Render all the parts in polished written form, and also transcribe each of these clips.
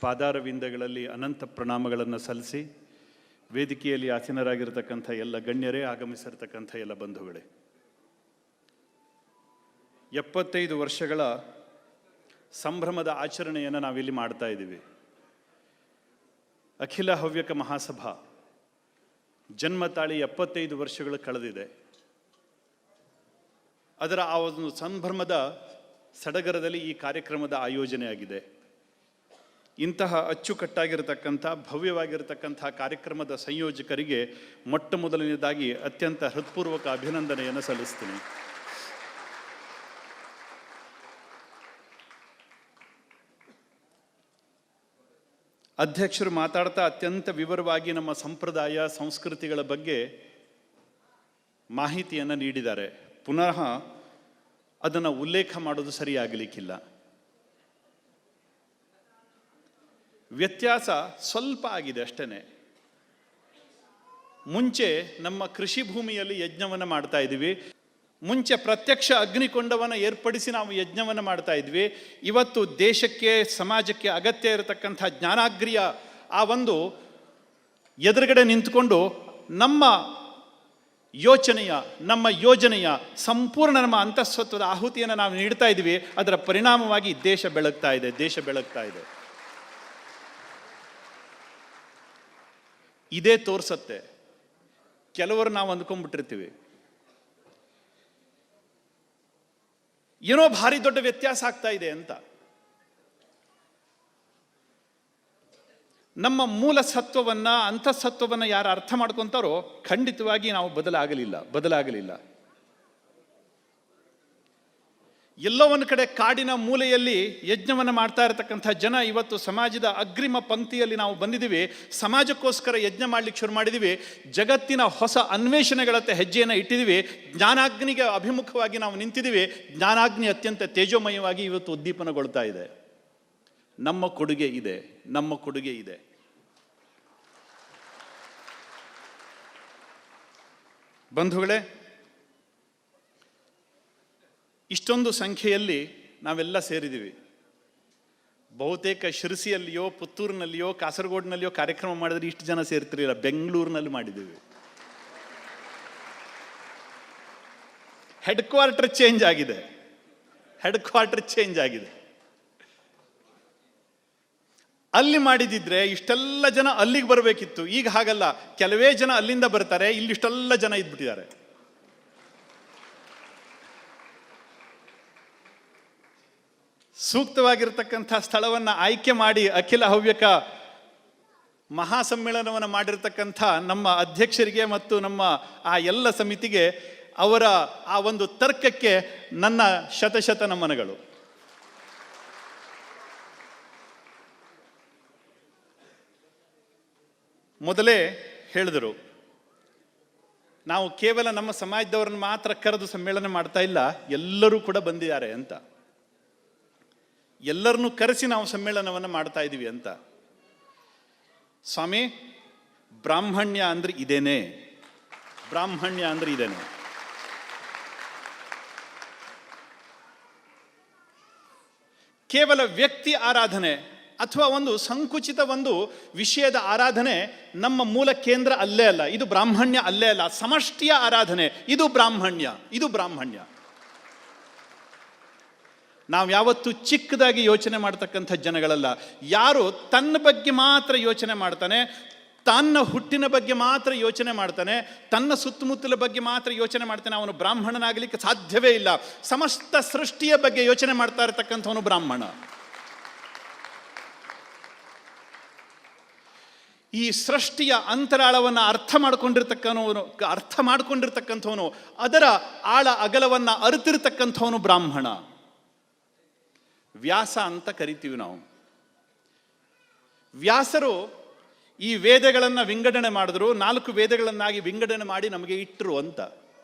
ಪಾದಾರವಿಂದಗಳಲ್ಲಿ ಅನಂತ ಪ್ರಣಾಮಗಳನ್ನು ಸಲ್ಲಿಸಿ ವೇದಿಕೆಯಲ್ಲಿ ಆಸೀನರಾಗಿರ್ತಕ್ಕಂಥ ಎಲ್ಲ ಗಣ್ಯರೇ, ಆಗಮಿಸಿರ್ತಕ್ಕಂಥ ಎಲ್ಲ ಬಂಧುಗಳೇ, 75 ವರ್ಷಗಳ ಸಂಭ್ರಮದ ಆಚರಣೆಯನ್ನು ನಾವಿಲ್ಲಿ ಮಾಡ್ತಾ ಇದ್ದೀವಿ. ಅಖಿಲ ಹವ್ಯಕ ಮಹಾಸಭಾ ಜನ್ಮ ತಾಳಿ 75 ವರ್ಷಗಳು ಕಳೆದಿದೆ. ಅದರ ಆ ಒಂದು ಸಂಭ್ರಮದ ಸಡಗರದಲ್ಲಿ ಈ ಕಾರ್ಯಕ್ರಮದ ಆಯೋಜನೆ ಆಗಿದೆ. ಇಂತಹ ಅಚ್ಚುಕಟ್ಟಾಗಿರತಕ್ಕಂಥ ಭವ್ಯವಾಗಿರತಕ್ಕಂಥ ಕಾರ್ಯಕ್ರಮದ ಸಂಯೋಜಕರಿಗೆ ಮೊಟ್ಟ ಮೊದಲನೇದಾಗಿ ಅತ್ಯಂತ ಹೃತ್ಪೂರ್ವಕ ಅಭಿನಂದನೆಯನ್ನು ಸಲ್ಲಿಸ್ತೀನಿ. ಅಧ್ಯಕ್ಷರು ಮಾತಾಡ್ತಾ ಅತ್ಯಂತ ವಿವರವಾಗಿ ನಮ್ಮ ಸಂಪ್ರದಾಯ ಸಂಸ್ಕೃತಿಗಳ ಬಗ್ಗೆ ಮಾಹಿತಿಯನ್ನು ನೀಡಿದ್ದಾರೆ. ಪುನಃ ಅದನ್ನು ಉಲ್ಲೇಖ ಮಾಡೋದು ಸರಿಯಾಗಲಿಕ್ಕಿಲ್ಲ. ವ್ಯತ್ಯಾಸ ಸ್ವಲ್ಪ ಆಗಿದೆ ಅಷ್ಟೇ. ಮುಂಚೆ ನಮ್ಮ ಕೃಷಿ ಭೂಮಿಯಲ್ಲಿ ಯಜ್ಞವನ್ನು ಮಾಡ್ತಾ ಇದ್ವಿ. ಮುಂಚೆ ಪ್ರತ್ಯಕ್ಷ ಅಗ್ನಿಕೊಂಡವನ್ನು ಏರ್ಪಡಿಸಿ ನಾವು ಯಜ್ಞವನ್ನು ಮಾಡ್ತಾ ಇದ್ವಿ. ಇವತ್ತು ದೇಶಕ್ಕೆ ಸಮಾಜಕ್ಕೆ ಅಗತ್ಯ ಇರತಕ್ಕಂಥ ಜ್ಞಾನಾಗ್ರಿಯ ಆ ಒಂದು ಎದುರುಗಡೆ ನಿಂತುಕೊಂಡು ನಮ್ಮ ಯೋಜನೆಯ ಸಂಪೂರ್ಣ ನಮ್ಮ ಅಂತಃಸತ್ವದ ಆಹುತಿಯನ್ನು ನಾವು ನೀಡ್ತಾ ಇದ್ವಿ. ಅದರ ಪರಿಣಾಮವಾಗಿ ದೇಶ ಬೆಳಗ್ತಾ ಇದೆ. ಇದೇ ತೋರಿಸತ್ತೆ. ಕೆಲವರು ನಾವು ಅಂದ್ಕೊಂಡ್ಬಿಟ್ಟಿರ್ತೀವಿ ಏನೋ ಭಾರಿ ದೊಡ್ಡ ವ್ಯತ್ಯಾಸ ಆಗ್ತಾ ಇದೆ ಅಂತ. ನಮ್ಮ ಮೂಲ ಸತ್ವವನ್ನ ಅಂತಃಸತ್ವವನ್ನು ಯಾರು ಅರ್ಥ ಮಾಡ್ಕೊಂತಾರೋ ಖಂಡಿತವಾಗಿ ನಾವು ಬದಲಾಗಲಿಲ್ಲ. ಎಲ್ಲೋ ಒಂದು ಕಡೆ ಕಾಡಿನ ಮೂಲೆಯಲ್ಲಿ ಯಜ್ಞವನ್ನು ಮಾಡ್ತಾ ಇರತಕ್ಕಂಥ ಜನ ಇವತ್ತು ಸಮಾಜದ ಅಗ್ರಿಮ ಪಂಕ್ತಿಯಲ್ಲಿ ನಾವು ಬಂದಿದ್ದೀವಿ. ಸಮಾಜಕ್ಕೋಸ್ಕರ ಯಜ್ಞ ಮಾಡ್ಲಿಕ್ಕೆ ಶುರು ಮಾಡಿದ್ದೀವಿ. ಜಗತ್ತಿನ ಹೊಸ ಅನ್ವೇಷಣೆಗಳತ್ತ ಹೆಜ್ಜೆಯನ್ನು ಇಟ್ಟಿದ್ದೀವಿ. ಜ್ಞಾನಾಗ್ನಿಗೆ ಅಭಿಮುಖವಾಗಿ ನಾವು ನಿಂತಿದ್ದೀವಿ. ಜ್ಞಾನಾಗ್ನಿ ಅತ್ಯಂತ ತೇಜೋಮಯವಾಗಿ ಇವತ್ತು ಉದ್ದೀಪನಗೊಳ್ತಾ ಇದೆ. ನಮ್ಮ ಕೊಡುಗೆ ಇದೆ. ಬಂಧುಗಳೇ, ಇಷ್ಟೊಂದು ಸಂಖ್ಯೆಯಲ್ಲಿ ನಾವೆಲ್ಲ ಸೇರಿದ್ದೀವಿ. ಬಹುತೇಕ ಶಿರಸಿಯಲ್ಲಿಯೋ ಪುತ್ತೂರಿನಲ್ಲಿಯೋ ಕಾಸರಗೋಡಿನಲ್ಲಿಯೋ ಕಾರ್ಯಕ್ರಮ ಮಾಡಿದ್ರೆ ಇಷ್ಟು ಜನ ಸೇರ್ತಿರಲಿಲ್ಲ. ಬೆಂಗಳೂರಿನಲ್ಲಿ ಮಾಡಿದ್ದೀವಿ. ಹೆಡ್ ಕ್ವಾರ್ಟರ್ ಚೇಂಜ್ ಆಗಿದೆ. ಅಲ್ಲಿ ಮಾಡಿದಿದ್ರೆ ಇಷ್ಟೆಲ್ಲ ಜನ ಅಲ್ಲಿಗೆ ಬರಬೇಕಿತ್ತು. ಈಗ ಹಾಗಲ್ಲ. ಕೆಲವೇ ಜನ ಅಲ್ಲಿಂದ ಬರ್ತಾರೆ, ಇಲ್ಲಿಷ್ಟೆಲ್ಲ ಜನ ಇದ್ಬಿಟ್ಟಿದ್ದಾರೆ. ಸೂಕ್ತವಾಗಿರ್ತಕ್ಕಂಥ ಸ್ಥಳವನ್ನು ಆಯ್ಕೆ ಮಾಡಿ ಅಖಿಲ ಹವ್ಯಕ ಮಹಾಸಮ್ಮೇಳನವನ್ನು ಮಾಡಿರ್ತಕ್ಕಂಥ ನಮ್ಮ ಅಧ್ಯಕ್ಷರಿಗೆ ಮತ್ತು ನಮ್ಮ ಆ ಎಲ್ಲ ಸಮಿತಿಗೆ, ಅವರ ಆ ಒಂದು ತರ್ಕಕ್ಕೆ ನನ್ನ ಶತಶತ ನಮನಗಳು. ಮೊದಲೇ ಹೇಳಿದರು, ನಾವು ಕೇವಲ ನಮ್ಮ ಸಮಾಜದವ್ರನ್ನ ಮಾತ್ರ ಕರೆದು ಸಮ್ಮೇಳನ ಮಾಡ್ತಾ ಇಲ್ಲ, ಎಲ್ಲರೂ ಕೂಡ ಬಂದಿದ್ದಾರೆ ಅಂತ. ಎಲ್ಲರನ್ನೂ ಕರೆಸಿ ನಾವು ಸಮ್ಮೇಳನವನ್ನು ಮಾಡ್ತಾ ಇದ್ದೀವಿ ಅಂತ. ಸ್ವಾಮಿ, ಬ್ರಾಹ್ಮಣ್ಯ ಅಂದ್ರೆ ಇದೇನೆ. ಕೇವಲ ವ್ಯಕ್ತಿ ಆರಾಧನೆ ಅಥವಾ ಒಂದು ಸಂಕುಚಿತ ಒಂದು ವಿಷಯದ ಆರಾಧನೆ ನಮ್ಮ ಮೂಲ ಕೇಂದ್ರ ಅಲ್ಲೇ ಅಲ್ಲ. ಇದು ಬ್ರಾಹ್ಮಣ್ಯ ಅಲ್ಲೇ ಅಲ್ಲ. ಸಮಷ್ಟಿಯ ಆರಾಧನೆ ಇದು ಬ್ರಾಹ್ಮಣ್ಯ. ನಾವು ಯಾವತ್ತೂ ಚಿಕ್ಕದಾಗಿ ಯೋಚನೆ ಮಾಡ್ತಕ್ಕಂಥ ಜನಗಳಲ್ಲ. ಯಾರು ತನ್ನ ಬಗ್ಗೆ ಮಾತ್ರ ಯೋಚನೆ ಮಾಡ್ತಾನೆ, ತನ್ನ ಹುಟ್ಟಿನ ಬಗ್ಗೆ ಮಾತ್ರ ಯೋಚನೆ ಮಾಡ್ತಾನೆ, ತನ್ನ ಸುತ್ತಮುತ್ತಲ ಬಗ್ಗೆ ಮಾತ್ರ ಯೋಚನೆ ಮಾಡ್ತಾನೆ, ಅವನು ಬ್ರಾಹ್ಮಣನಾಗಲಿಕ್ಕೆ ಸಾಧ್ಯವೇ ಇಲ್ಲ. ಸಮಸ್ತ ಸೃಷ್ಟಿಯ ಬಗ್ಗೆ ಯೋಚನೆ ಮಾಡ್ತಾ ಇರತಕ್ಕಂಥವನು ಬ್ರಾಹ್ಮಣ. ಈ ಸೃಷ್ಟಿಯ ಅಂತರಾಳವನ್ನು ಅರ್ಥ ಮಾಡ್ಕೊಂಡಿರ್ತಕ್ಕಂಥವನು, ಅದರ ಆಳ ಅಗಲವನ್ನು ಅರಿತಿರ್ತಕ್ಕಂಥವನು ಬ್ರಾಹ್ಮಣ. ವ್ಯಾಸ ಅಂತ ಕರಿತೀವಿ ನಾವು. ವ್ಯಾಸರು ಈ ವೇದಗಳನ್ನು ವಿಂಗಡಣೆ ಮಾಡಿದ್ರು. 4 ವೇದಗಳನ್ನಾಗಿ ವಿಂಗಡಣೆ ಮಾಡಿ ನಮಗೆ ಇಟ್ಟರು ಅಂತ.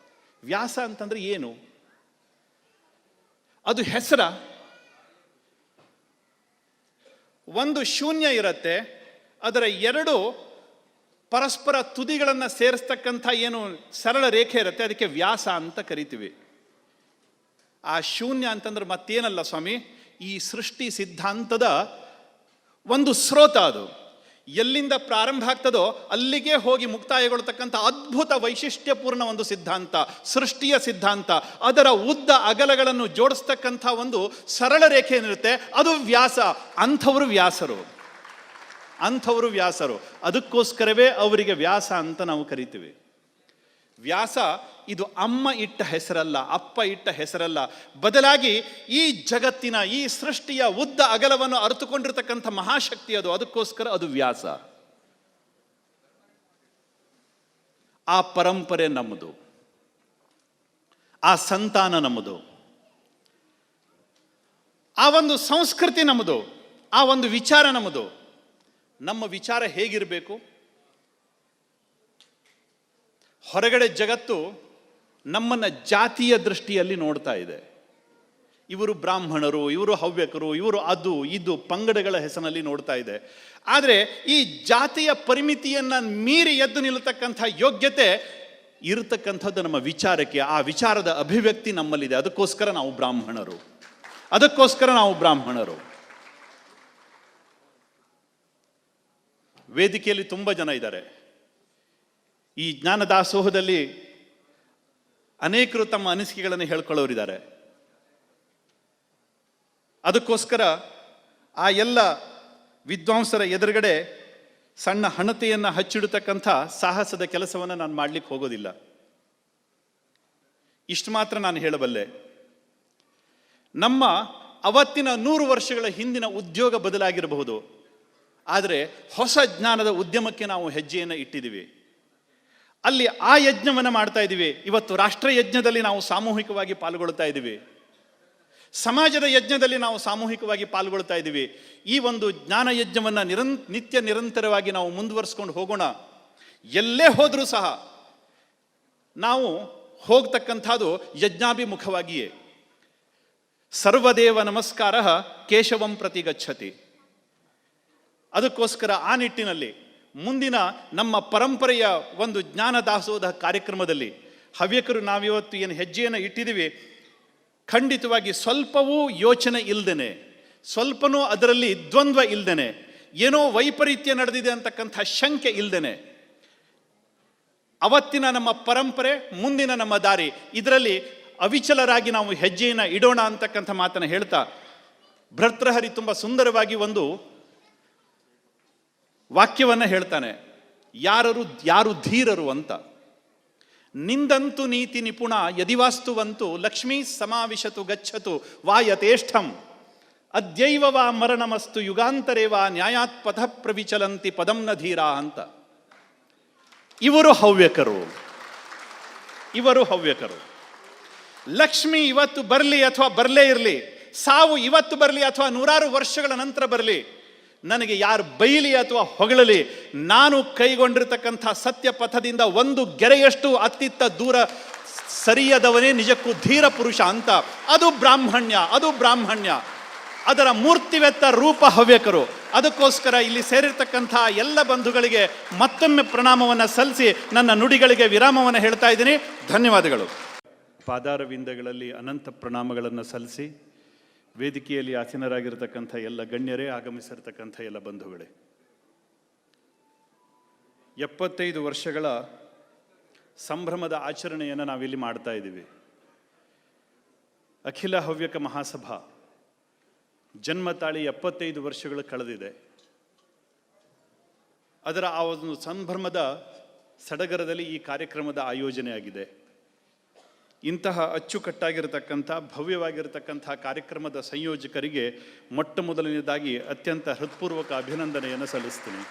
ವ್ಯಾಸ ಅಂತಂದ್ರೆ ಏನು? ಅದು ಹೆಸರ? ಒಂದು ಶೂನ್ಯ ಇರುತ್ತೆ, ಅದರ 2 ಪರಸ್ಪರ ತುದಿಗಳನ್ನು ಸೇರಿಸ್ತಕ್ಕಂಥ ಏನು ಸರಳ ರೇಖೆ ಇರುತ್ತೆ, ಅದಕ್ಕೆ ವ್ಯಾಸ ಅಂತ ಕರಿತೀವಿ. ಆ ಶೂನ್ಯ ಅಂತಂದ್ರೆ ಮತ್ತೇನಲ್ಲ ಸ್ವಾಮಿ, ಈ ಸೃಷ್ಟಿ ಸಿದ್ಧಾಂತದ ಒಂದು ಸ್ರೋತ. ಅದು ಎಲ್ಲಿಂದ ಪ್ರಾರಂಭ ಆಗ್ತದೋ ಅಲ್ಲಿಗೆ ಹೋಗಿ ಮುಕ್ತಾಯಗೊಳ್ತಕ್ಕಂಥ ಅದ್ಭುತ ವೈಶಿಷ್ಟ್ಯಪೂರ್ಣ ಒಂದು ಸಿದ್ಧಾಂತ, ಸೃಷ್ಟಿಯ ಸಿದ್ಧಾಂತ. ಅದರ ಉದ್ದ ಅಗಲಗಳನ್ನು ಜೋಡಿಸ್ತಕ್ಕಂಥ ಒಂದು ಸರಳ ರೇಖೆ ಏನಿರುತ್ತೆ ಅದು ವ್ಯಾಸ. ಅಂಥವರು ವ್ಯಾಸರು. ಅದಕ್ಕೋಸ್ಕರವೇ ಅವರಿಗೆ ವ್ಯಾಸ ಅಂತ ನಾವು ಕರಿತೀವಿ. ವ್ಯಾಸ ಇದು ಅಮ್ಮ ಇಟ್ಟ ಹೆಸರಲ್ಲ, ಅಪ್ಪ ಇಟ್ಟ ಹೆಸರಲ್ಲ. ಬದಲಾಗಿ ಈ ಜಗತ್ತಿನ, ಈ ಸೃಷ್ಟಿಯ ಉದ್ದ ಅಗಲವನ್ನು ಅರಿತುಕೊಂಡಿರ್ತಕ್ಕಂಥ ಮಹಾಶಕ್ತಿ ಅದು. ಅದಕ್ಕೋಸ್ಕರ ಅದು ವ್ಯಾಸ. ಆ ಪರಂಪರೆ ನಮ್ಮದು, ಆ ಸಂತಾನ ನಮ್ಮದು, ಆ ಒಂದು ಸಂಸ್ಕೃತಿ ನಮ್ಮದು, ಆ ಒಂದು ವಿಚಾರ ನಮ್ಮದು. ನಮ್ಮ ವಿಚಾರ ಹೇಗಿರಬೇಕು? ಹೊರಗಡೆ ಜಗತ್ತು ನಮ್ಮನ್ನು ಜಾತಿಯ ದೃಷ್ಟಿಯಲ್ಲಿ ನೋಡ್ತಾ ಇದೆ. ಇವರು ಬ್ರಾಹ್ಮಣರು, ಇವರು ಹವ್ಯಕರು, ಇವರು ಅದು ಇದು ಪಂಗಡಗಳ ಹೆಸರಿನಲ್ಲಿ ನೋಡ್ತಾ ಇದೆ. ಆದರೆ ಈ ಜಾತಿಯ ಪರಿಮಿತಿಯನ್ನು ಮೀರಿ ಎದ್ದು ನಿಲ್ಲತಕ್ಕಂಥ ಯೋಗ್ಯತೆ ಇರತಕ್ಕಂಥದ್ದು ನಮ್ಮ ವಿಚಾರಕ್ಕೆ. ಆ ವಿಚಾರದ ಅಭಿವ್ಯಕ್ತಿ ನಮ್ಮಲ್ಲಿದೆ. ಅದಕ್ಕೋಸ್ಕರ ನಾವು ಬ್ರಾಹ್ಮಣರು. ವೇದಿಕೆಯಲ್ಲಿ ತುಂಬ ಜನ ಇದ್ದಾರೆ. ಈ ಜ್ಞಾನದಾಸೋಹದಲ್ಲಿ ಅನೇಕರು ತಮ್ಮ ಅನಿಸಿಕೆಗಳನ್ನು ಹೇಳ್ಕೊಳ್ಳೋರಿದ್ದಾರೆ. ಅದಕ್ಕೋಸ್ಕರ ಆ ಎಲ್ಲ ವಿದ್ವಾಂಸರ ಎದುರುಗಡೆ ಸಣ್ಣ ಹಣತೆಯನ್ನು ಹಚ್ಚಿಡತಕ್ಕಂಥ ಸಾಹಸದ ಕೆಲಸವನ್ನು ನಾನು ಮಾಡಲಿಕ್ಕೆ ಹೋಗೋದಿಲ್ಲ. ಇಷ್ಟು ಮಾತ್ರ ನಾನು ಹೇಳಬಲ್ಲೆ. ನಮ್ಮ ಅವತ್ತಿನ 100 ವರ್ಷಗಳ ಹಿಂದಿನ ಉದ್ಯೋಗ ಬದಲಾಗಿರಬಹುದು, ಆದರೆ ಹೊಸ ಜ್ಞಾನದ ಉದ್ಯಮಕ್ಕೆ ನಾವು ಹೆಜ್ಜೆಯನ್ನು ಇಟ್ಟಿದ್ದೀವಿ. ಅಲ್ಲಿ ಆ ಯಜ್ಞವನ್ನು ಮಾಡ್ತಾ ಇದ್ದೀವಿ. ಇವತ್ತು ರಾಷ್ಟ್ರ ಯಜ್ಞದಲ್ಲಿ ನಾವು ಸಾಮೂಹಿಕವಾಗಿ ಪಾಲ್ಗೊಳ್ತಾ ಇದ್ದೀವಿ. ಸಮಾಜದ ಯಜ್ಞದಲ್ಲಿ ನಾವು ಸಾಮೂಹಿಕವಾಗಿ ಪಾಲ್ಗೊಳ್ತಾ ಇದ್ದೀವಿ. ಈ ಒಂದು ಜ್ಞಾನ ಯಜ್ಞವನ್ನು ನಿರಂತರವಾಗಿ ನಾವು ಮುಂದುವರಿಸ್ಕೊಂಡು ಹೋಗೋಣ. ಎಲ್ಲೇ ಹೋದರೂ ಸಹ ನಾವು ಹೋಗ್ತಕ್ಕಂಥದ್ದು ಯಜ್ಞಾಭಿಮುಖವಾಗಿಯೇ. ಸರ್ವದೇವ ನಮಸ್ಕಾರ ಕೇಶವಂ ಪ್ರತಿ ಗಚ್ಚತಿ. ಅದಕ್ಕೋಸ್ಕರ ಆ ನಿಟ್ಟಿನಲ್ಲಿ ಮುಂದಿನ ನಮ್ಮ ಪರಂಪರೆಯ ಒಂದು ಜ್ಞಾನದಾಸೋಹ ಕಾರ್ಯಕ್ರಮದಲ್ಲಿ ಹವ್ಯಕರು ನಾವಿವತ್ತು ಏನು ಹೆಜ್ಜೆಯನ್ನು ಇಟ್ಟಿದ್ದೀವಿ, ಖಂಡಿತವಾಗಿ ಸ್ವಲ್ಪವೂ ಯೋಚನೆ ಇಲ್ಲದೇನೆ, ಸ್ವಲ್ಪನೂ ಅದರಲ್ಲಿ ದ್ವಂದ್ವ ಇಲ್ಲದೇನೆ, ಏನೋ ವೈಪರೀತ್ಯ ನಡೆದಿದೆ ಅಂತಕ್ಕಂಥ ಶಂಕೆ ಇಲ್ಲದೇನೆ, ಅವತ್ತಿನ ನಮ್ಮ ಪರಂಪರೆ, ಮುಂದಿನ ನಮ್ಮ ದಾರಿ, ಇದರಲ್ಲಿ ಅವಿಚಲರಾಗಿ ನಾವು ಹೆಜ್ಜೆಯನ್ನು ಇಡೋಣ ಅಂತಕ್ಕಂಥ ಮಾತನ್ನು ಹೇಳ್ತಾ, ಭರ್ತೃಹರಿ ತುಂಬ ಸುಂದರವಾಗಿ ಒಂದು ವಾಕ್ಯವನ್ನು ಹೇಳ್ತಾನೆ. ಯಾರು ಧೀರರು ಅಂತ. ನಿಂದಂತು ನೀತಿ ನಿಪುಣ ಯದಿವಾಸ್ತುವಂತು ಲಕ್ಷ್ಮೀ ಸಮಾವಿಶತು ಗಚ್ಚತು ವಾ ಯಥೇಷ್ಟಂ ಅದ್ಯೈವ ವಾ ಮರಣಮಸ್ತು ಯುಗಾಂತರೇ ವಾ ನ್ಯಾಯಾತ್ ಪಥ ಪ್ರವಿಚಲಂತಿ ಪದಂ ನ ಧೀರ ಅಂತ. ಇವರು ಹವ್ಯಕರು. ಲಕ್ಷ್ಮಿ ಇವತ್ತು ಬರಲಿ ಅಥವಾ ಬರಲೇ ಇರಲಿ, ಸಾವು ಇವತ್ತು ಬರಲಿ ಅಥವಾ 100 ವರ್ಷಗಳ ನಂತರ ಬರಲಿ, ನನಗೆ ಯಾರು ಬೈಲಿ ಅಥವಾ ಹೊಗಳಲಿ, ನಾನು ಕೈಗೊಂಡಿರ್ತಕ್ಕಂಥ ಸತ್ಯ ಪಥದಿಂದ ಒಂದು ಗೆರೆಯಷ್ಟು ಅತ್ತಿತ್ತ ದೂರ ಸರಿಯದವನೇ ನಿಜಕ್ಕೂ ಧೀರ ಪುರುಷ ಅಂತ. ಅದು ಬ್ರಾಹ್ಮಣ್ಯ. ಅದರ ಮೂರ್ತಿವೆತ್ತ ರೂಪ ಹವ್ಯಕರು. ಅದಕ್ಕೋಸ್ಕರ ಇಲ್ಲಿ ಸೇರಿರ್ತಕ್ಕಂಥ ಎಲ್ಲ ಬಂಧುಗಳಿಗೆ ಮತ್ತೊಮ್ಮೆ ಪ್ರಣಾಮವನ್ನು ಸಲ್ಲಿಸಿ ನನ್ನ ನುಡಿಗಳಿಗೆ ವಿರಾಮವನ್ನು ಹೇಳ್ತಾ ಇದ್ದೀನಿ. ಧನ್ಯವಾದಗಳು. ಪಾದಾರವಿಂದಗಳಲ್ಲಿ ಅನಂತ ಪ್ರಣಾಮಗಳನ್ನು ಸಲ್ಲಿಸಿ ವೇದಿಕೆಯಲ್ಲಿ ಆಸೀನರಾಗಿರ್ತಕ್ಕಂಥ ಎಲ್ಲ ಗಣ್ಯರೇ, ಆಗಮಿಸಿರ್ತಕ್ಕಂಥ ಎಲ್ಲ ಬಂಧುಗಳೇ, 75 ವರ್ಷಗಳ ಸಂಭ್ರಮದ ಆಚರಣೆಯನ್ನು ನಾವಿಲ್ಲಿ ಮಾಡ್ತಾ ಇದ್ದೀವಿ. ಅಖಿಲ ಹವ್ಯಕ ಮಹಾಸಭಾ ಜನ್ಮ ತಾಳಿ 75 ವರ್ಷಗಳು ಕಳೆದಿದೆ. ಅದರ ಆ ಒಂದು ಸಂಭ್ರಮದ ಸಡಗರದಲ್ಲಿ ಈ ಕಾರ್ಯಕ್ರಮದ ಆಯೋಜನೆ ಆಗಿದೆ. ಇಂತಹ ಅಚ್ಚುಕಟ್ಟಾಗಿರತಕ್ಕಂಥ ಭವ್ಯವಾಗಿರತಕ್ಕಂಥ ಕಾರ್ಯಕ್ರಮದ ಸಂಯೋಜಕರಿಗೆ ಮೊಟ್ಟ ಮೊದಲನೇದಾಗಿ ಅತ್ಯಂತ ಹೃತ್ಪೂರ್ವಕ ಅಭಿನಂದನೆಯನ್ನು ಸಲ್ಲಿಸ್ತೀನಿ.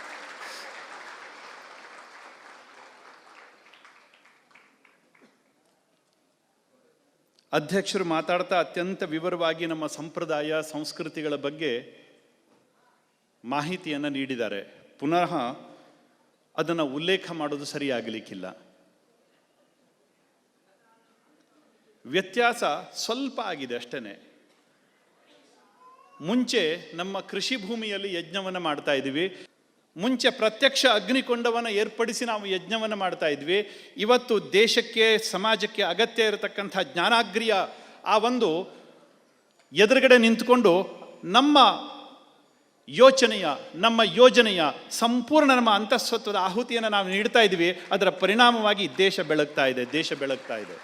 ಅಧ್ಯಕ್ಷರು ಮಾತಾಡ್ತಾ ಅತ್ಯಂತ ವಿವರವಾಗಿ ನಮ್ಮ ಸಂಪ್ರದಾಯ ಸಂಸ್ಕೃತಿಗಳ ಬಗ್ಗೆ ಮಾಹಿತಿಯನ್ನು ನೀಡಿದ್ದಾರೆ. ಪುನಃ ಅದನ್ನು ಉಲ್ಲೇಖ ಮಾಡೋದು ಸರಿಯಾಗಲಿಕ್ಕಿಲ್ಲ. ವ್ಯತ್ಯಾಸ ಸ್ವಲ್ಪ ಆಗಿದೆ ಅಷ್ಟೇ. ಮುಂಚೆ ನಮ್ಮ ಕೃಷಿ ಭೂಮಿಯಲ್ಲಿ ಯಜ್ಞವನ್ನು ಮಾಡ್ತಾ ಇದ್ವಿ. ಮುಂಚೆ ಪ್ರತ್ಯಕ್ಷ ಅಗ್ನಿಕೊಂಡವನ್ನು ಏರ್ಪಡಿಸಿ ನಾವು ಯಜ್ಞವನ್ನು ಮಾಡ್ತಾ ಇದ್ವಿ. ಇವತ್ತು ದೇಶಕ್ಕೆ ಸಮಾಜಕ್ಕೆ ಅಗತ್ಯ ಇರತಕ್ಕಂಥ ಜ್ಞಾನಾಗ್ರಿಯ ಆ ಒಂದು ಎದುರುಗಡೆ ನಿಂತುಕೊಂಡು ನಮ್ಮ ನಮ್ಮ ಯೋಜನೆಯ ಸಂಪೂರ್ಣ ನಮ್ಮ ಅಂತಃಸತ್ವದ ಆಹುತಿಯನ್ನು ನಾವು ನೀಡ್ತಾ ಇದ್ದೀವಿ. ಅದರ ಪರಿಣಾಮವಾಗಿ ದೇಶ ಬೆಳಗ್ತಾ ಇದೆ.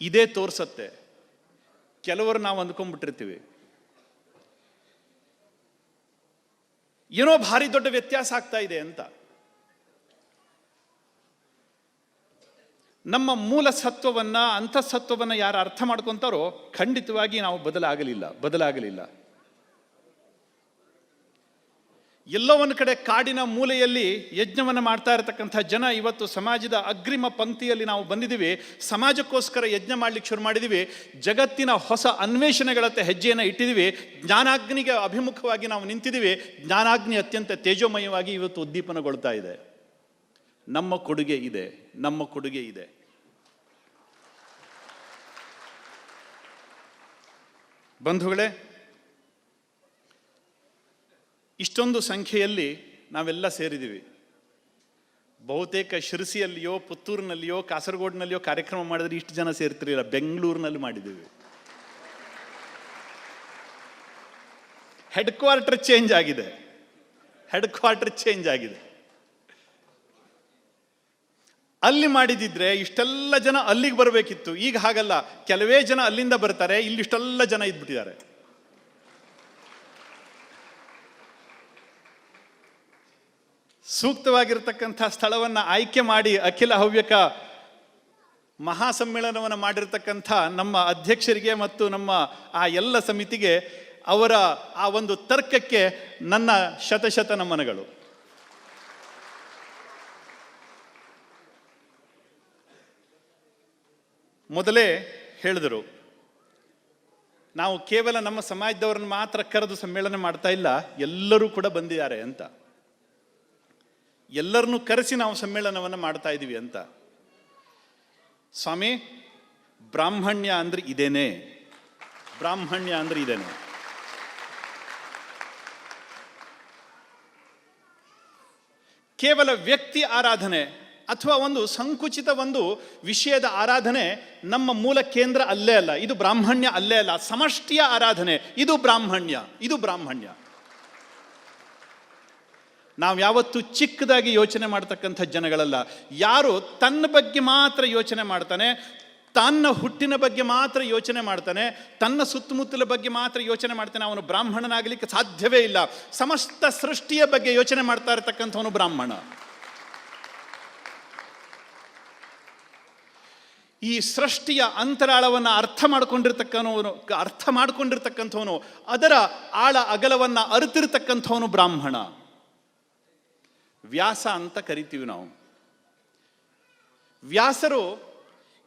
ಇದೇ ತೋರ್ಸತ್ತೆ. ಕೆಲವರು ನಾವು ಅಂದ್ಕೊಂಡ್ಬಿಟ್ಟಿರ್ತೀವಿ ಏನೋ ಭಾರಿ ದೊಡ್ಡ ವ್ಯತ್ಯಾಸ ಆಗ್ತಾ ಇದೆ ಅಂತ. ನಮ್ಮ ಮೂಲ ಸತ್ವವನ್ನ, ಅಂತಃಸತ್ವವನ್ನ ಯಾರು ಅರ್ಥ ಮಾಡ್ಕೊಂತಾರೋ ಖಂಡಿತವಾಗಿ ನಾವು ಬದಲಾಗಲಿಲ್ಲ. ಎಲ್ಲೋ ಒಂದು ಕಡೆ ಕಾಡಿನ ಮೂಲೆಯಲ್ಲಿ ಯಜ್ಞವನ್ನು ಮಾಡ್ತಾ ಇರತಕ್ಕಂಥ ಜನ ಇವತ್ತು ಸಮಾಜದ ಅಗ್ರಿಮ ಪಂಕ್ತಿಯಲ್ಲಿ ನಾವು ಬಂದಿದ್ದೀವಿ. ಸಮಾಜಕ್ಕೋಸ್ಕರ ಯಜ್ಞ ಮಾಡ್ಲಿಕ್ಕೆ ಶುರು ಮಾಡಿದ್ದೀವಿ. ಜಗತ್ತಿನ ಹೊಸ ಅನ್ವೇಷಣೆಗಳತ್ತ ಹೆಜ್ಜೆಯನ್ನು ಇಟ್ಟಿದ್ದೀವಿ. ಜ್ಞಾನಾಗ್ನಿಗೆ ಅಭಿಮುಖವಾಗಿ ನಾವು ನಿಂತಿದ್ದೀವಿ. ಜ್ಞಾನಾಗ್ನಿ ಅತ್ಯಂತ ತೇಜೋಮಯವಾಗಿ ಇವತ್ತು ಉದ್ದೀಪನಗೊಳ್ತಾ ಇದೆ. ನಮ್ಮ ಕೊಡುಗೆ ಇದೆ. ಬಂಧುಗಳೇ, ಇಷ್ಟೊಂದು ಸಂಖ್ಯೆಯಲ್ಲಿ ನಾವೆಲ್ಲ ಸೇರಿದ್ದೀವಿ. ಬಹುತೇಕ ಶಿರಸಿಯಲ್ಲಿಯೋ, ಪುತ್ತೂರಿನಲ್ಲಿಯೋ, ಕಾಸರಗೋಡಿನಲ್ಲಿಯೋ ಕಾರ್ಯಕ್ರಮ ಮಾಡಿದ್ರೆ ಇಷ್ಟು ಜನ ಸೇರ್ತಿರಲಿಲ್ಲ. ಬೆಂಗಳೂರಿನಲ್ಲಿ ಮಾಡಿದ್ದೀವಿ. ಹೆಡ್ ಕ್ವಾರ್ಟರ್ ಚೇಂಜ್ ಆಗಿದೆ. ಅಲ್ಲಿ ಮಾಡಿದಿದ್ರೆ ಇಷ್ಟೆಲ್ಲ ಜನ ಅಲ್ಲಿಗೆ ಬರಬೇಕಿತ್ತು. ಈಗ ಹಾಗಲ್ಲ, ಕೆಲವೇ ಜನ ಅಲ್ಲಿಂದ ಬರ್ತಾರೆ, ಇಲ್ಲಿ ಇಷ್ಟೆಲ್ಲ ಜನ ಇದ್ಬಿಟ್ಟಿದ್ದಾರೆ. ಸೂಕ್ತವಾಗಿರ್ತಕ್ಕಂಥ ಸ್ಥಳವನ್ನು ಆಯ್ಕೆ ಮಾಡಿ ಅಖಿಲ ಹವ್ಯಕ ಮಹಾಸಮ್ಮೇಳನವನ್ನು ಮಾಡಿರ್ತಕ್ಕಂಥ ನಮ್ಮ ಅಧ್ಯಕ್ಷರಿಗೆ ಮತ್ತು ನಮ್ಮ ಆ ಎಲ್ಲ ಸಮಿತಿಗೆ, ಅವರ ಆ ಒಂದು ತರ್ಕಕ್ಕೆ ನನ್ನ ಶತಶತ ನಮನಗಳು. ಮೊದಲೇ ಹೇಳಿದರು, ನಾವು ಕೇವಲ ನಮ್ಮ ಸಮಾಜದವರನ್ನು ಮಾತ್ರ ಕರೆದು ಸಮ್ಮೇಳನ ಮಾಡ್ತಾ ಇಲ್ಲ, ಎಲ್ಲರೂ ಕೂಡ ಬಂದಿದ್ದಾರೆ ಅಂತ. ಎಲ್ಲರನ್ನೂ ಕರೆಸಿ ನಾವು ಸಮ್ಮೇಳನವನ್ನು ಮಾಡ್ತಾ ಇದ್ದೀವಿ ಅಂತ. ಸ್ವಾಮಿ, ಬ್ರಾಹ್ಮಣ್ಯ ಅಂದ್ರೆ ಇದೇನೆ. ಕೇವಲ ವ್ಯಕ್ತಿ ಆರಾಧನೆ ಅಥವಾ ಒಂದು ಸಂಕುಚಿತ ಒಂದು ವಿಷಯದ ಆರಾಧನೆ ನಮ್ಮ ಮೂಲ ಕೇಂದ್ರ ಅಲ್ಲೇ ಅಲ್ಲ. ಇದು ಬ್ರಾಹ್ಮಣ್ಯ ಅಲ್ಲೇ ಅಲ್ಲ. ಸಮಷ್ಟಿಯ ಆರಾಧನೆ ಇದು ಬ್ರಾಹ್ಮಣ್ಯ. ನಾವು ಯಾವತ್ತೂ ಚಿಕ್ಕದಾಗಿ ಯೋಚನೆ ಮಾಡ್ತಕ್ಕಂಥ ಜನಗಳಲ್ಲ. ಯಾರು ತನ್ನ ಬಗ್ಗೆ ಮಾತ್ರ ಯೋಚನೆ ಮಾಡ್ತಾನೆ, ತನ್ನ ಹುಟ್ಟಿನ ಬಗ್ಗೆ ಮಾತ್ರ ಯೋಚನೆ ಮಾಡ್ತಾನೆ, ತನ್ನ ಸುತ್ತಮುತ್ತಲ ಬಗ್ಗೆ ಮಾತ್ರ ಯೋಚನೆ ಮಾಡ್ತಾನೆ, ಅವನು ಬ್ರಾಹ್ಮಣನಾಗಲಿಕ್ಕೆ ಸಾಧ್ಯವೇ ಇಲ್ಲ. ಸಮಸ್ತ ಸೃಷ್ಟಿಯ ಬಗ್ಗೆ ಯೋಚನೆ ಮಾಡ್ತಾ ಇರತಕ್ಕಂಥವನು ಬ್ರಾಹ್ಮಣ. ಈ ಸೃಷ್ಟಿಯ ಅಂತರಾಳವನ್ನು ಅರ್ಥ ಮಾಡ್ಕೊಂಡಿರ್ತಕ್ಕಂಥವನು, ಅದರ ಆಳ ಅಗಲವನ್ನು ಅರಿತಿರ್ತಕ್ಕಂಥವನು ಬ್ರಾಹ್ಮಣ. ವ್ಯಾಸ ಅಂತ ಕರಿತೀವಿ ನಾವು. ವ್ಯಾಸರು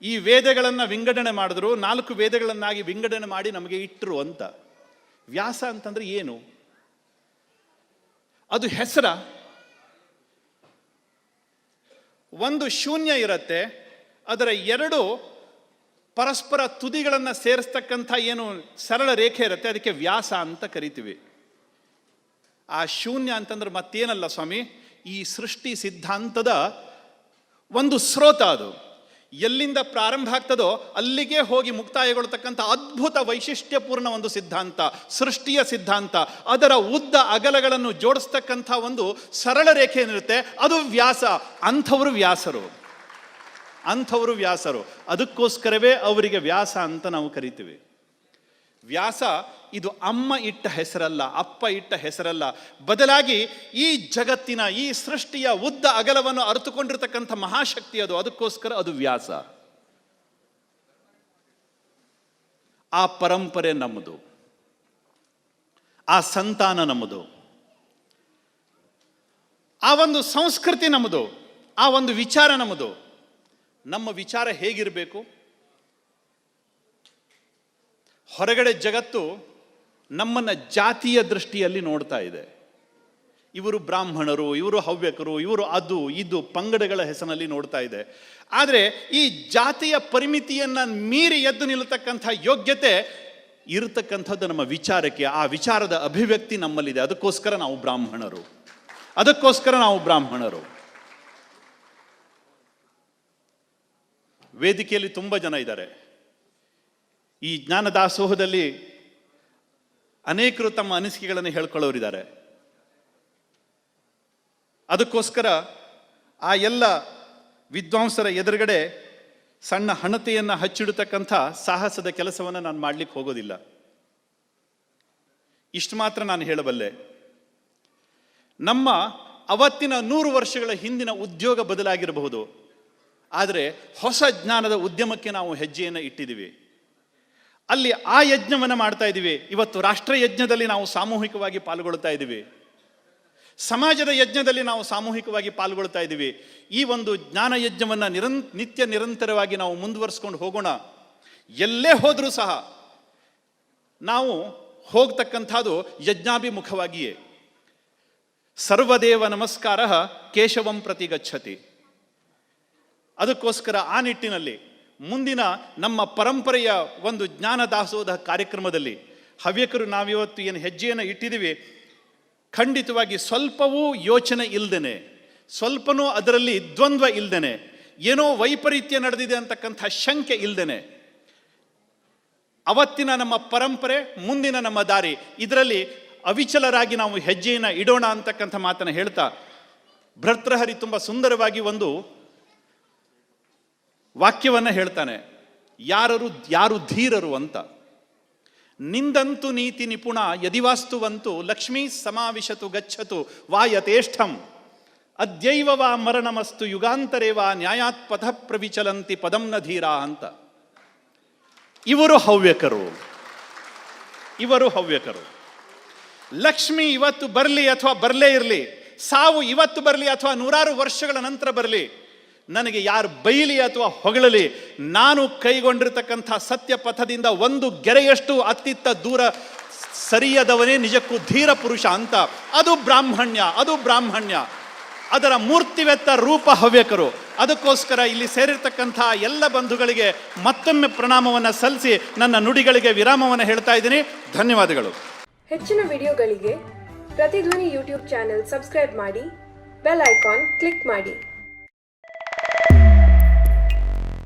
ಈ ವೇದಗಳನ್ನು ವಿಂಗಡಣೆ ಮಾಡಿದ್ರು, 4 ವೇದಗಳನ್ನಾಗಿ ವಿಂಗಡಣೆ ಮಾಡಿ ನಮಗೆ ಇಟ್ಟರು ಅಂತ. ವ್ಯಾಸ ಅಂತಂದ್ರೆ ಏನು? ಅದು ಹೆಸರ? ಒಂದು ಶೂನ್ಯ ಇರತ್ತೆ, ಅದರ 2 ಪರಸ್ಪರ ತುದಿಗಳನ್ನು ಸೇರಿಸ್ತಕ್ಕಂಥ ಏನು ಸರಳ ರೇಖೆ ಇರುತ್ತೆ, ಅದಕ್ಕೆ ವ್ಯಾಸ ಅಂತ ಕರಿತೀವಿ. ಆ ಶೂನ್ಯ ಅಂತಂದ್ರೆ ಮತ್ತೇನಲ್ಲ ಸ್ವಾಮಿ, ಈ ಸೃಷ್ಟಿ ಸಿದ್ಧಾಂತದ ಒಂದು ಸ್ರೋತ. ಅದು ಎಲ್ಲಿಂದ ಪ್ರಾರಂಭ ಆಗ್ತದೋ ಅಲ್ಲಿಗೆ ಹೋಗಿ ಮುಕ್ತಾಯಗೊಳ್ತಕ್ಕಂಥ ಅದ್ಭುತ ವೈಶಿಷ್ಟ್ಯಪೂರ್ಣ ಒಂದು ಸಿದ್ಧಾಂತ, ಸೃಷ್ಟಿಯ ಸಿದ್ಧಾಂತ. ಅದರ ಉದ್ದ ಅಗಲಗಳನ್ನು ಜೋಡಿಸ್ತಕ್ಕಂಥ ಒಂದು ಸರಳ ರೇಖೆ ಏನಿರುತ್ತೆ, ಅದು ವ್ಯಾಸ. ಅಂಥವರು ವ್ಯಾಸರು. ಅದಕ್ಕೋಸ್ಕರವೇ ಅವರಿಗೆ ವ್ಯಾಸ ಅಂತ ನಾವು ಕರಿತೀವಿ. ವ್ಯಾಸ ಇದು ಅಮ್ಮ ಇಟ್ಟ ಹೆಸರಲ್ಲ, ಅಪ್ಪ ಇಟ್ಟ ಹೆಸರಲ್ಲ. ಬದಲಾಗಿ ಈ ಜಗತ್ತಿನ, ಈ ಸೃಷ್ಟಿಯ ಉದ್ದ ಅಗಲವನ್ನು ಅರಿತುಕೊಂಡಿರ್ತಕ್ಕಂಥ ಮಹಾಶಕ್ತಿ ಅದು. ಅದಕ್ಕೋಸ್ಕರ ಅದು ವ್ಯಾಸ. ಆ ಪರಂಪರೆ ನಮ್ಮದು, ಆ ಸಂತಾನ ನಮ್ಮದು, ಆ ಒಂದು ಸಂಸ್ಕೃತಿ ನಮ್ಮದು, ಆ ಒಂದು ವಿಚಾರ ನಮ್ಮದು. ನಮ್ಮ ವಿಚಾರ ಹೇಗಿರಬೇಕು? ಹೊರಗಡೆ ಜಗತ್ತು ನಮ್ಮನ್ನು ಜಾತಿಯ ದೃಷ್ಟಿಯಲ್ಲಿ ನೋಡ್ತಾ ಇದೆ. ಇವರು ಬ್ರಾಹ್ಮಣರು, ಇವರು ಹವ್ಯಕರು, ಇವರು ಅದು ಇದು ಪಂಗಡಗಳ ಹೆಸರಿನಲ್ಲಿ ನೋಡ್ತಾ ಇದೆ. ಆದರೆ ಈ ಜಾತಿಯ ಪರಿಮಿತಿಯನ್ನು ಮೀರಿ ಎದ್ದು ನಿಲ್ಲತಕ್ಕಂಥ ಯೋಗ್ಯತೆ ಇರತಕ್ಕಂಥದ್ದು ನಮ್ಮ ವಿಚಾರಕ್ಕೆ. ಆ ವಿಚಾರದ ಅಭಿವ್ಯಕ್ತಿ ನಮ್ಮಲ್ಲಿದೆ. ಅದಕ್ಕೋಸ್ಕರ ನಾವು ಬ್ರಾಹ್ಮಣರು. ವೇದಿಕೆಯಲ್ಲಿ ತುಂಬ ಜನ ಇದ್ದಾರೆ. ಈ ಜ್ಞಾನ ದಾಸೋಹದಲ್ಲಿ ಅನೇಕರು ತಮ್ಮ ಅನಿಸಿಕೆಗಳನ್ನು ಹೇಳ್ಕೊಳ್ಳೋರಿದ್ದಾರೆ. ಅದಕ್ಕೋಸ್ಕರ ಆ ಎಲ್ಲ ವಿದ್ವಾಂಸರ ಎದುರುಗಡೆ ಸಣ್ಣ ಹಣತೆಯನ್ನು ಹಚ್ಚಿಡತಕ್ಕಂಥ ಸಾಹಸದ ಕೆಲಸವನ್ನು ನಾನು ಮಾಡಲಿಕ್ಕೆ ಹೋಗೋದಿಲ್ಲ. ಇಷ್ಟು ಮಾತ್ರ ನಾನು ಹೇಳಬಲ್ಲೆ. ನಮ್ಮ ಅವತ್ತಿನ 100 ವರ್ಷಗಳ ಹಿಂದಿನ ಉದ್ಯೋಗ ಬದಲಾಗಿರಬಹುದು, ಆದರೆ ಹೊಸ ಜ್ಞಾನದ ಉದ್ಯಮಕ್ಕೆ ನಾವು ಹೆಜ್ಜೆಯನ್ನು ಇಟ್ಟಿದ್ದೀವಿ. ಅಲ್ಲಿ ಆ ಯಜ್ಞವನ್ನು ಮಾಡ್ತಾ ಇದ್ದೀವಿ. ಇವತ್ತು ರಾಷ್ಟ್ರ ಯಜ್ಞದಲ್ಲಿ ನಾವು ಸಾಮೂಹಿಕವಾಗಿ ಪಾಲ್ಗೊಳ್ತಾ ಇದ್ದೀವಿ. ಸಮಾಜದ ಯಜ್ಞದಲ್ಲಿ ನಾವು ಸಾಮೂಹಿಕವಾಗಿ ಪಾಲ್ಗೊಳ್ತಾ ಇದ್ದೀವಿ. ಈ ಒಂದು ಜ್ಞಾನ ಯಜ್ಞವನ್ನು ನಿತ್ಯ ನಿರಂತರವಾಗಿ ನಾವು ಮುಂದುವರಿಸ್ಕೊಂಡು ಹೋಗೋಣ. ಎಲ್ಲೇ ಹೋದರೂ ಸಹ ನಾವು ಹೋಗ್ತಕ್ಕಂಥದ್ದು ಯಜ್ಞಾಭಿಮುಖವಾಗಿಯೇ. ಸರ್ವದೇವ ನಮಸ್ಕಾರ ಕೇಶವಂ ಪ್ರತಿ ಗಚ್ಚತಿ. ಅದಕ್ಕೋಸ್ಕರ ಆ ನಿಟ್ಟಿನಲ್ಲಿ ಮುಂದಿನ ನಮ್ಮ ಪರಂಪರೆಯ ಒಂದು ಜ್ಞಾನ ದಾಸೋಹ ಕಾರ್ಯಕ್ರಮದಲ್ಲಿ ಹವ್ಯಕರು ನಾವಿವತ್ತು ಏನು ಹೆಜ್ಜೆಯನ್ನು ಇಟ್ಟಿದ್ದೀವಿ, ಖಂಡಿತವಾಗಿ ಸ್ವಲ್ಪವೂ ಯೋಚನೆ ಇಲ್ಲದೇನೆ, ಸ್ವಲ್ಪನೂ ಅದರಲ್ಲಿ ದ್ವಂದ್ವ ಇಲ್ಲದೇನೆ, ಏನೋ ವೈಪರೀತ್ಯ ನಡೆದಿದೆ ಅಂತಕ್ಕಂಥ ಶಂಕೆ ಇಲ್ಲದೇನೆ, ಅವತ್ತಿನ ನಮ್ಮ ಪರಂಪರೆ, ಮುಂದಿನ ನಮ್ಮ ದಾರಿ, ಇದರಲ್ಲಿ ಅವಿಚಲರಾಗಿ ನಾವು ಹೆಜ್ಜೆಯನ್ನು ಇಡೋಣ ಅಂತಕ್ಕಂಥ ಮಾತನ್ನು ಹೇಳ್ತಾ, ಭರ್ತೃಹರಿ ತುಂಬ ಸುಂದರವಾಗಿ ಒಂದು ವಾಕ್ಯವನ್ನು ಹೇಳ್ತಾನೆ. ಯಾರು ಧೀರರು ಅಂತ. ನಿಂದಂತು ನೀತಿ ನಿಪುಣ ಯದಿವಾಸ್ತುವಂತು ಲಕ್ಷ್ಮೀ ಸಮಾವಿಶತು ಗಚ್ಚತು ವಾ ಯಥೇಷ್ಟಂ ಅದ್ಯೈವ ವಾ ಮರಣಮಸ್ತು ಯುಗಾಂತರೇ ವಾ ನ್ಯಾಯಾತ್ ಪಥ ಪ್ರವಿಚಲಂತಿ ಪದಂ ನ ಧೀರ ಅಂತ. ಇವರು ಹವ್ಯಕರು. ಲಕ್ಷ್ಮಿ ಇವತ್ತು ಬರಲಿ ಅಥವಾ ಬರಲೇ ಇರಲಿ, ಸಾವು ಇವತ್ತು ಬರಲಿ ಅಥವಾ 100 ವರ್ಷಗಳ ನಂತರ ಬರಲಿ, ನನಗೆ ಯಾರು ಬೈಲಿ ಅಥವಾ ಹೊಗಳಲಿ, ನಾನು ಕೈಗೊಂಡಿರ್ತಕ್ಕಂಥ ಸತ್ಯ ಪಥದಿಂದ ಒಂದು ಗೆರೆಯಷ್ಟು ಅತ್ತಿತ್ತ ದೂರ ಸರಿಯದವನೇ ನಿಜಕ್ಕೂ ಧೀರ ಪುರುಷ ಅಂತ. ಅದು ಬ್ರಾಹ್ಮಣ್ಯ. ಅದರ ಮೂರ್ತಿವೆತ್ತ ರೂಪ ಹವ್ಯಕರು. ಅದಕ್ಕೋಸ್ಕರ ಇಲ್ಲಿ ಸೇರಿರ್ತಕ್ಕಂಥ ಎಲ್ಲ ಬಂಧುಗಳಿಗೆ ಮತ್ತೊಮ್ಮೆ ಪ್ರಣಾಮವನ್ನು ಸಲ್ಲಿಸಿ ನನ್ನ ನುಡಿಗಳಿಗೆ ವಿರಾಮವನ್ನು ಹೇಳ್ತಾ ಇದ್ದೀನಿ. ಧನ್ಯವಾದಗಳು. ಹೆಚ್ಚಿನ ವಿಡಿಯೋಗಳಿಗೆ ಪ್ರತಿಧ್ವನಿ ಯೂಟ್ಯೂಬ್ ಚಾನೆಲ್ ಸಬ್ಸ್ಕ್ರೈಬ್ ಮಾಡಿ, ಬೆಲ್ ಐಕಾನ್ ಕ್ಲಿಕ್ ಮಾಡಿ.